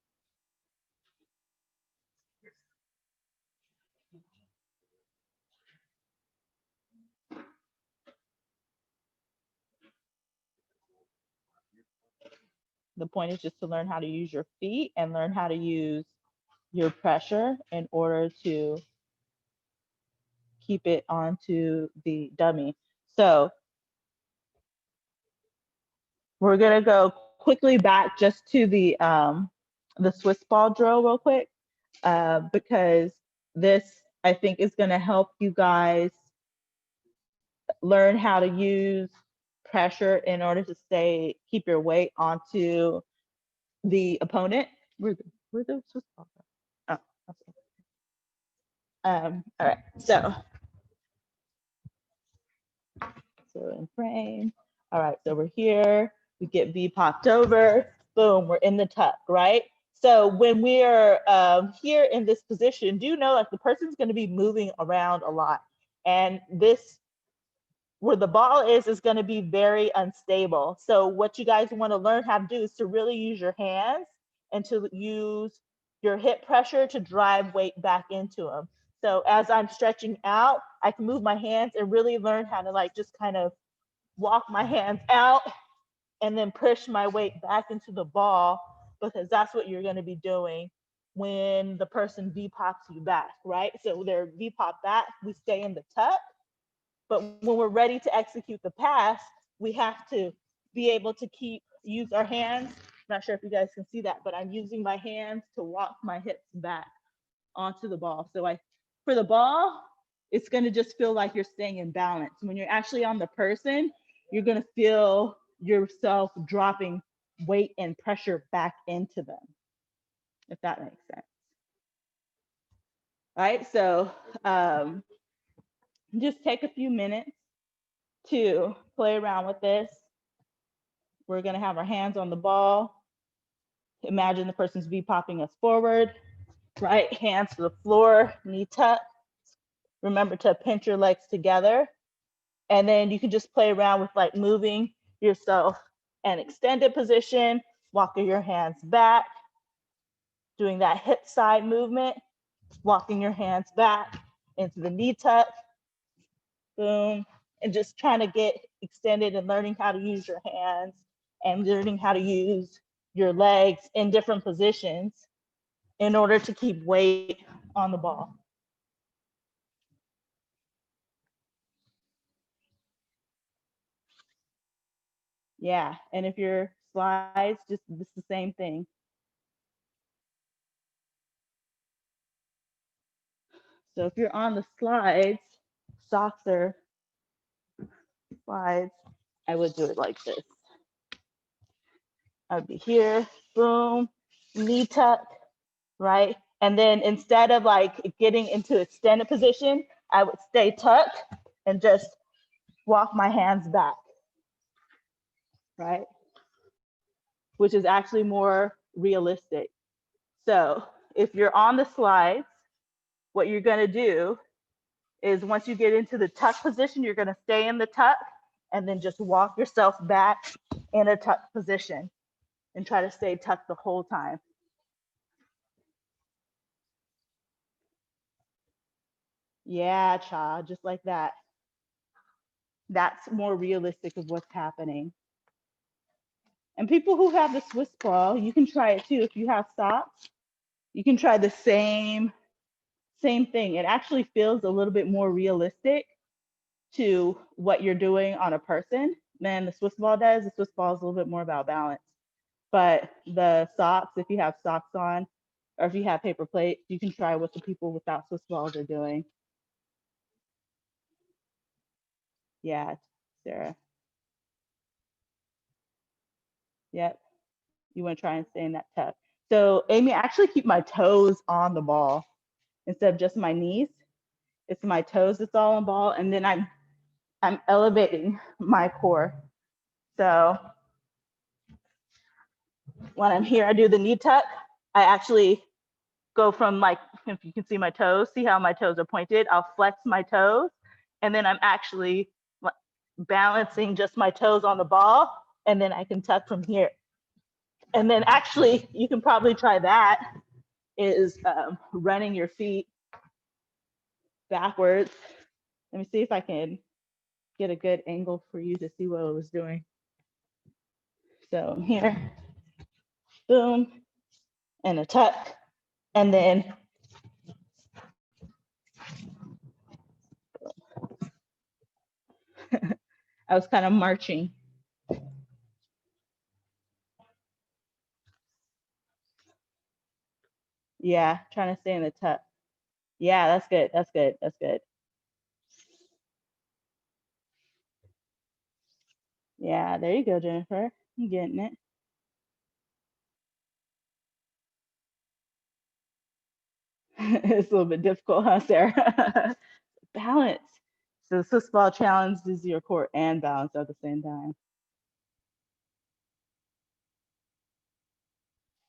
The point is just to learn how to use your feet and learn how to use your pressure in order to keep it onto the dummy. So we're gonna go quickly back just to the Swiss ball drill real quick, because this I think is gonna help you guys learn how to use pressure in order to keep your weight onto the opponent. Where the Swiss ball go? Oh, okay. All right, so in frame. All right, so we're here. We get V popped over. Boom, we're in the tuck, right? So when we're here in this position, do know like the person's going to be moving around a lot, and this where the ball is going to be very unstable. So what you guys want to learn how to do is to really use your hands and to use your hip pressure to drive weight back into them. So as I'm stretching out, I can move my hands and really learn how to like just kind of walk my hands out and then push my weight back into the ball, because that's what you're going to be doing when the person V pops you back, right? So they're V pop back, we stay in the tuck. But when we're ready to execute the pass, we have to be able to use our hands. Not sure if you guys can see that, but I'm using my hands to walk my hips back onto the ball. So for the ball, it's going to just feel like you're staying in balance. When you're actually on the person, you're going to feel yourself dropping weight and pressure back into them, if that makes sense. All right, so just take a few minutes to play around with this. We're going to have our hands on the ball. Imagine the person's V popping us forward, right? Hands to the floor, knee tuck. Remember to pinch your legs together. And then you can just play around with like moving yourself an extended position, walking your hands back, doing that hip side movement, walking your hands back into the knee tuck, boom, and just trying to get extended and learning how to use your hands and learning how to use your legs in different positions in order to keep weight on the ball. Yeah, and if your slides, just it's the same thing. So if you're on the slides, socks or slides, I would do it like this. I would be here, boom, knee tuck, right? And then instead of like getting into extended position, I would stay tucked and just walk my hands back, right? Which is actually more realistic. So if you're on the slides, what you're gonna do is once you get into the tuck position, you're gonna stay in the tuck and then just walk yourself back in a tuck position. and try to stay tucked the whole time. Yeah, cha, just like that. That's more realistic of what's happening. And people who have the Swiss ball, you can try it too. If you have socks, you can try the same thing. It actually feels a little bit more realistic to what you're doing on a person than the Swiss ball does. The Swiss ball is a little bit more about balance. But the socks, if you have socks on, or if you have paper plates, you can try what the people without Swiss balls are doing. Yeah, Sarah. Yep. You want to try and stay in that tuck. So Amy, I actually keep my toes on the ball instead of just my knees. It's my toes that's all on ball, and then I'm elevating my core. So when I'm here, I do the knee tuck. I actually go from like, if you can see my toes, see how my toes are pointed? I'll flex my toes, and then I'm actually balancing just my toes on the ball, and then I can tuck from here. And then actually, you can probably try that, is running your feet backwards. Let me see if I can get a good angle for you to see what I was doing. So I'm here, boom, and a tuck, and then I was kind of marching. Yeah, trying to stay in the tuck. Yeah, that's good. That's good. That's good. Yeah, there you go, Jennifer. I'm getting it. It's a little bit difficult, huh, Sarah? Balance. So the Swiss ball challenge is your core and balance at the same time.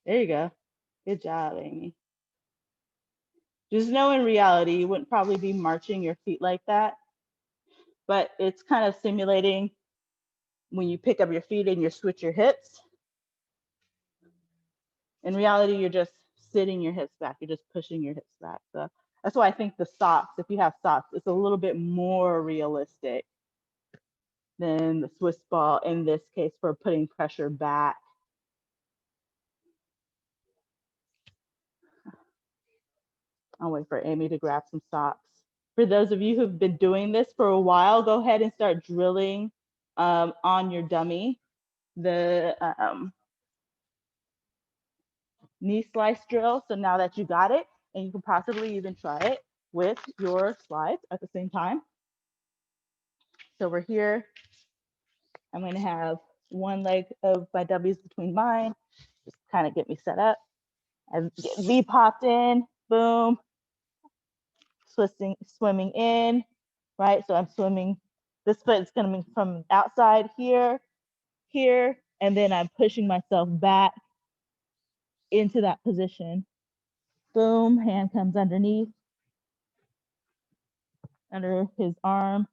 There you go. Good job, Amy. Just know in reality, you wouldn't probably be marching your feet like that, but it's kind of simulating when you pick up your feet and you switch your hips. In reality, you're just sitting your hips back. You're just pushing your hips back. So that's why I think the socks, if you have socks, it's a little bit more realistic than the Swiss ball in this case for putting pressure back. I'll wait for Amy to grab some socks. For those of you who've been doing this for a while, go ahead and start drilling on your dummy the knee slice drill. So now that you got it, and you can possibly even try it with your slides at the same time. So we're here. I'm going to have one leg of my W's between mine, just kind of get me set up. I get V popped in, boom, swimming in, right? So I'm swimming, this foot is going to be from outside here, here, and then I'm pushing myself back into that position. Boom, hand comes underneath, under his arm,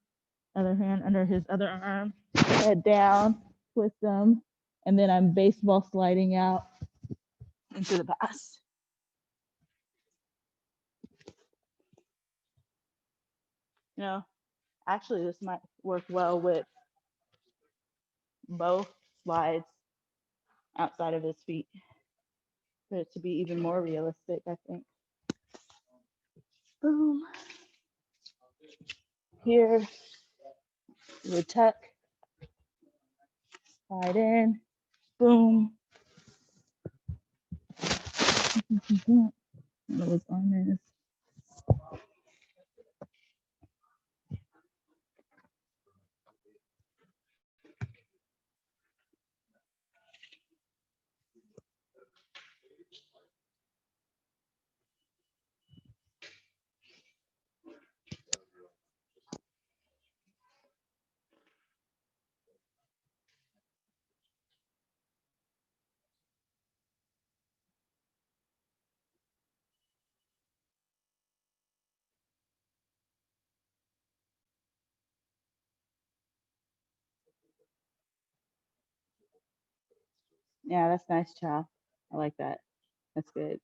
other hand under his other arm, head down, twist them, and then I'm baseball sliding out into the pass. You know, actually this might work well with both slides outside of his feet for it to be even more realistic, I think. Boom. Here, we tuck, slide in, boom. What his arm is. Yeah, that's nice, child. I like that. That's good.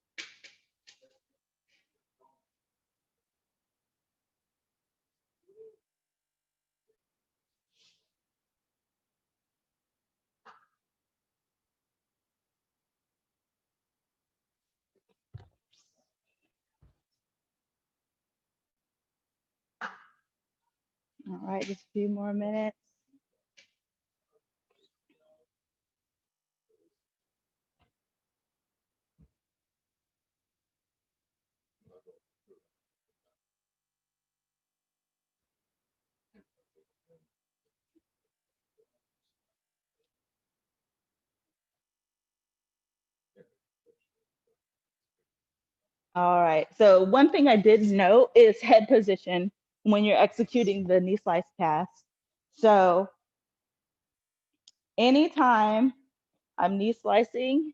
All right, just a few more minutes. All right. So one thing I did note is head position when you're executing the knee slice pass. So anytime I'm knee slicing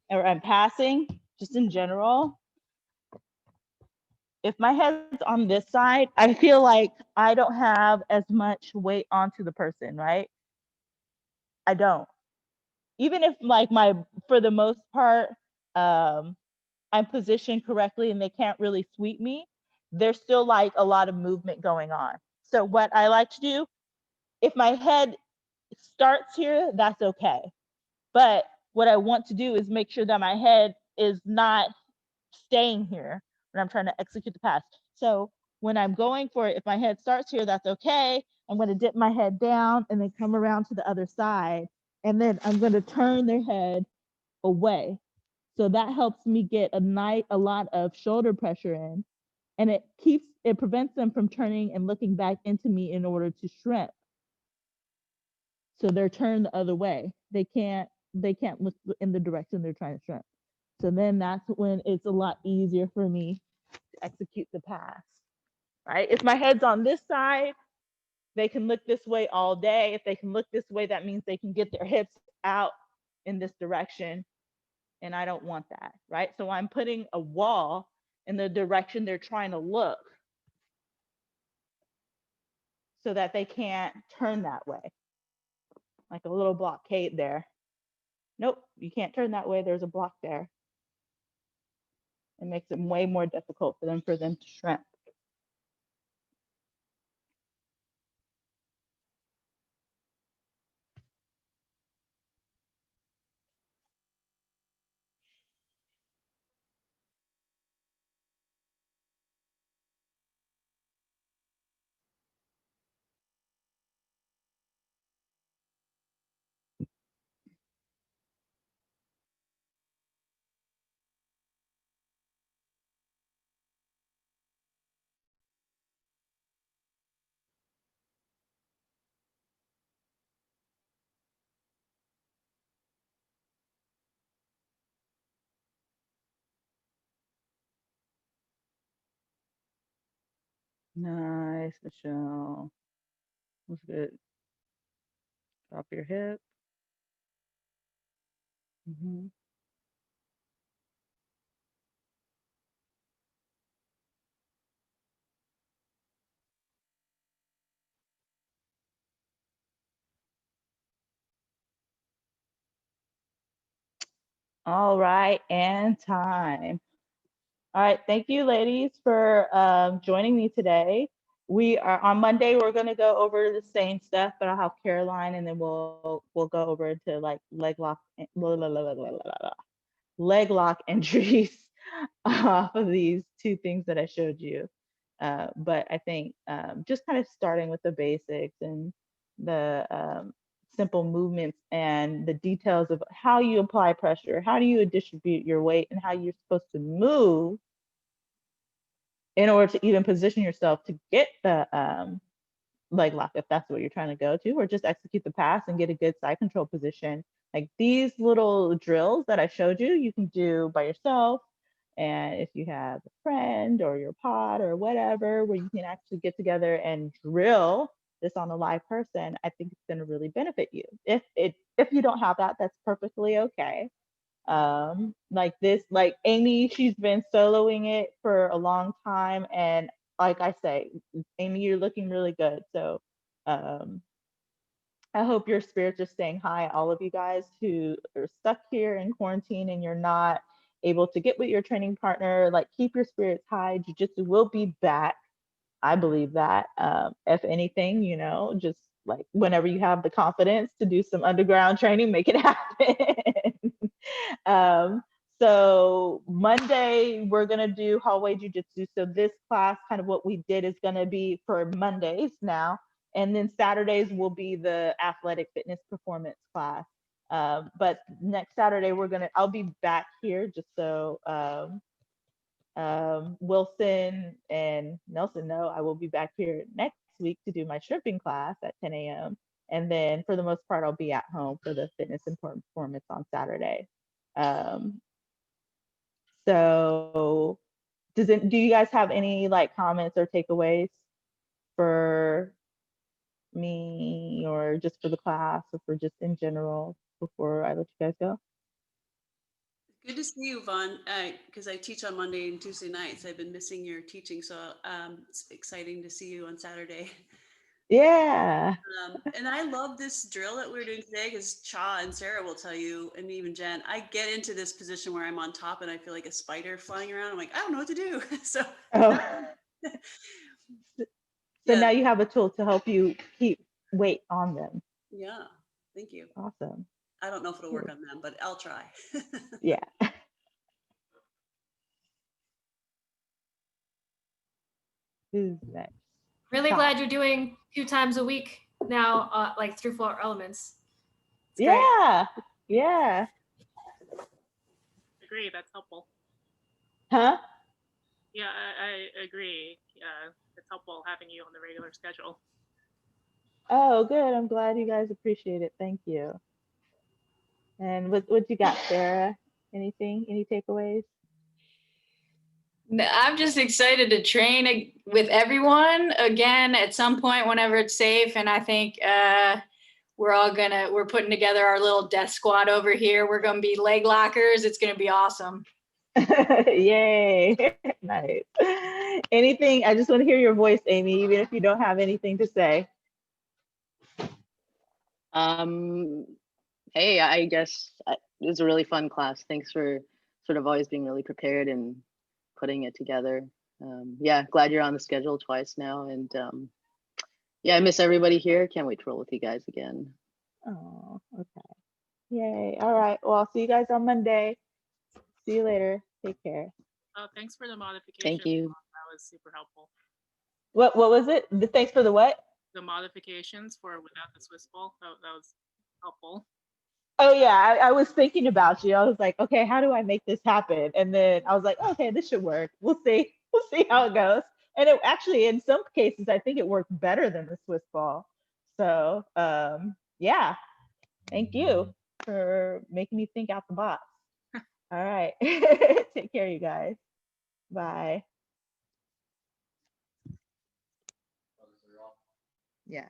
or I'm passing, just in general, if my head's on this side, I feel like I don't have as much weight onto the person, right? I don't. Even if like for the most part, I'm positioned correctly and they can't really sweep me, there's still like a lot of movement going on. So what I like to do, if my head starts here, that's okay. But what I want to do is make sure that my head is not staying here when I'm trying to execute the pass. So when I'm going for it, if my head starts here, that's okay. I'm going to dip my head down and then come around to the other side. And then I'm going to turn their head away. So that helps me get a lot of shoulder pressure in, and it prevents them from turning and looking back into me in order to shrimp. So they're turned the other way. They can't look in the direction they're trying to shrimp. So then that's when it's a lot easier for me to execute the pass, right? If my head's on this side, they can look this way all day. If they can look this way, that means they can get their hips out in this direction. And I don't want that, right? So I'm putting a wall in the direction they're trying to look so that they can't turn that way, like a little blockade there. Nope, you can't turn that way. There's a block there. It makes it way more difficult for them to shrimp. Nice, Michelle. That's good. Drop your hip. Mm-hmm. All right, and time. All right, thank you, ladies, for joining me today. We are on Monday. We're going to go over the same stuff, but I'll have Caroline, and then we'll go over into like leg lock entries off of these two things that I showed you. But I think just kind of starting with the basics and the simple movements and the details of how you apply pressure, how do you distribute your weight, and how you're supposed to move in order to even position yourself to get the leg lock if that's what you're trying to go to, or just execute the pass and get a good side control position. Like these little drills that I showed you, you can do by yourself. And if you have a friend or your pod or whatever, where you can actually get together and drill this on a live person, I think it's going to really benefit you. If you don't have that, that's perfectly okay. Like this, like Amy, she's been soloing it for a long time, and like I say, Amy, you're looking really good. So I hope your spirits are staying high, all of you guys who are stuck here in quarantine and you're not able to get with your training partner. Like, keep your spirits high. Jiu-jitsu will be back. I believe that. If anything, just like whenever you have the confidence to do some underground training, make it happen. um, so Monday, we're going to do hallway jujitsu. So this class, kind of what we did, is going to be for Mondays now. And then Saturdays will be the athletic fitness performance class. But next Saturday, I'll be back here just so Wilson and Nelson know I will be back here next week to do my shrimping class at 10 a.m. And then for the most part, I'll be at home for the fitness and performance on Saturday. So do you guys have any like comments or takeaways for me, or just for the class, or for just in general before I let you guys go? Good to see you, Vaughn, because I teach on Monday and Tuesday nights. I've been missing your teaching, so it's exciting to see you on Saturday. Yeah. And I love this drill that we're doing today, because Cha and Sarah will tell you, and even Jen, I get into this position where I'm on top and I feel like a spider flying around. I'm like, I don't know what to do. So, Oh. So yeah. now you have a tool to help you keep weight on them. Yeah, thank you. Awesome. I don't know if it'll work on them, but I'll try. Yeah. Who's next? Really Cha. glad you're doing 2 times a week now, like through 4 elements. It's great. Yeah. Yeah. Agree, that's helpful. Huh? Yeah, I agree. Yeah, it's helpful having you on the regular schedule. Oh, good. I'm glad you guys appreciate it. Thank you. And what you got, Sarah? Anything? Any takeaways? I'm just excited to train with everyone again at some point whenever it's safe. And I think we're putting together our little death squad over here. We're going to be leg lockers. It's going to be awesome. Yay. Nice. Anything? I just want to hear your voice, Amy, even if you don't have anything to say. Hey, I guess it was a really fun class. Thanks for sort of always being really prepared and putting it together. Yeah, glad you're on the schedule twice now. And yeah, I miss everybody here. Can't wait to roll with you guys again. Oh, okay. Yay. All right. Well, I'll see you guys on Monday. See you later. Take care. Thanks for the modification. Thank you. That was super helpful. What was it? Thanks for the what? The modifications for without the Swiss ball, that was helpful. Oh yeah, I was thinking about you. I was like, okay, how do I make this happen? And then I was like, okay, this should work. We'll see. We'll see how it goes. And it actually, in some cases, I think it worked better than the Swiss ball. So yeah, thank you for making me think out the box. All right. Take care, you guys. Bye. Yeah.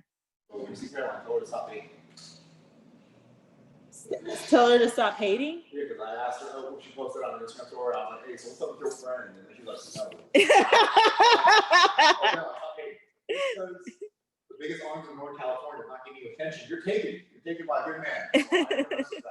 Tell her to stop hating. Yeah, because I asked her, oh, she posted on her Instagram story. I was like, hey, so what's up with your friend? And then she was like, no. Oh, no, stop hating. Because the biggest arms in North California are not giving you attention. You're taken by a good man. So I never mess with that.